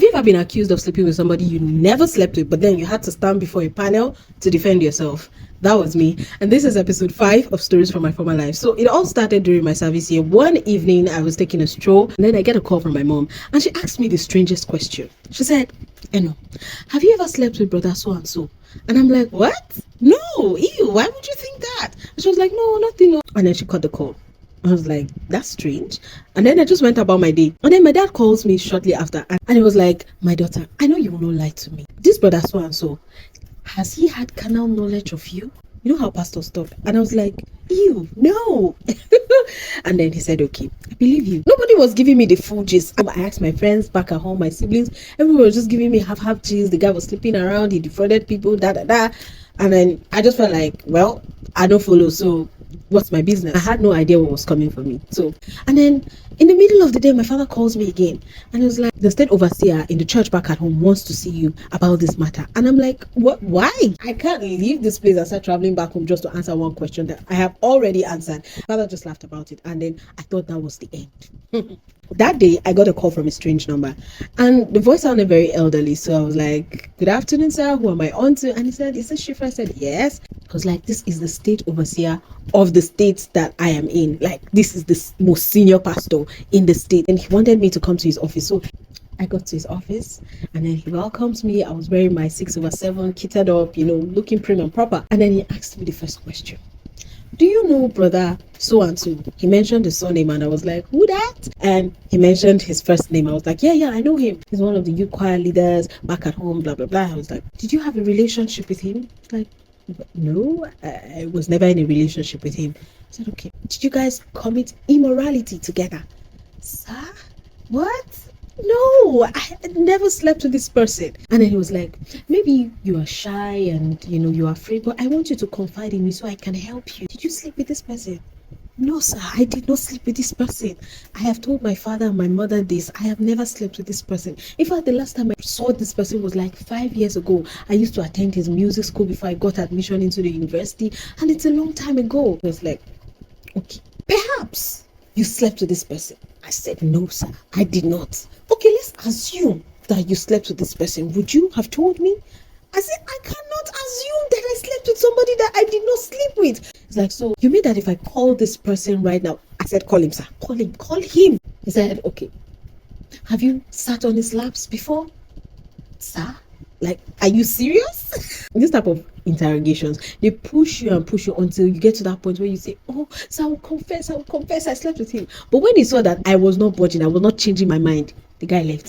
Have you ever been accused of sleeping with somebody you never slept with, but then you had to stand before a panel to defend yourself? That was me. And this is episode 5 of Stories from My Former Life. So it all started during my service year. One evening, I was taking a stroll, and then I get a call from my mom, and she asked me the strangest question. She said, Eno, have you ever slept with brother so-and-so? And I'm like, what? No, ew, why would you think that? And she was like, no, nothing. No. And then she cut the call. I was like, that's strange. And then I just went about my day. And then my dad calls me shortly after, and he was like, my daughter, I know you will not lie to me. This brother so-and-so, has he had carnal knowledge of you? You know how pastors talk? And I was like, ew, no. And then he said, okay, I believe you. Nobody was giving me the full gist. I asked my friends back at home, my siblings, everyone was just giving me half gist. The guy was sleeping around, he defrauded people, And then I just felt like, well, I don't follow, so what's my business? I had no idea what was coming for me. So, and then in the middle of the day, my father calls me again, and he was like, the state overseer in the church back at home wants to see you about this matter. And I'm like, what? Why? I can't leave this place and start traveling back home just to answer one question that I have already answered. Father just laughed about it, and then I thought that was the end. That day, I got a call from a strange number, and the voice sounded very elderly. So I was like, good afternoon, sir. Who am I on to? And he said, is this Shifra? I said, yes. I was like, this is the state overseer of the state that I am in. Like, this is the most senior pastor in the state. And he wanted me to come to his office. So I got to his office, and then he welcomes me. I was wearing my 6/7, kitted up, looking prim and proper. And then he asked me the first question. Do you know brother so-and-so? He mentioned his surname, and I was like, who that? And he mentioned his first name. I was like, yeah, I know him. He's one of the youth choir leaders back at home, blah, blah, blah. I was like, did you have a relationship with him? Like, no, I was never in a relationship with him. I said, okay. Did you guys commit immorality together? Sir? What? No, I never slept with this person. And then he was like, maybe you are shy and you are afraid, but I want you to confide in me so I can help you. Did you sleep with this person? No, sir, I did not sleep with this person. I have told my father and my mother this. I have never slept with this person. In fact, the last time I saw this person was like 5 years ago. I used to attend his music school before I got admission into the university, and it's a long time ago. He was like, okay, perhaps you slept with this person. I said, no, sir, I did not. Okay, let's assume that you slept with this person. Would you have told me? I said, I cannot assume that I slept with somebody that I did not sleep with. It's like, so you mean that if I call this person right now? I said, call him, sir. Call him. He said, okay. Have you sat on his laps before? Sir? Like, are you serious? This type of interrogations, they push you until you get to that point where you say, oh, so I will confess, I slept with him. But when he saw that I was not budging, I was not changing my mind, the guy left.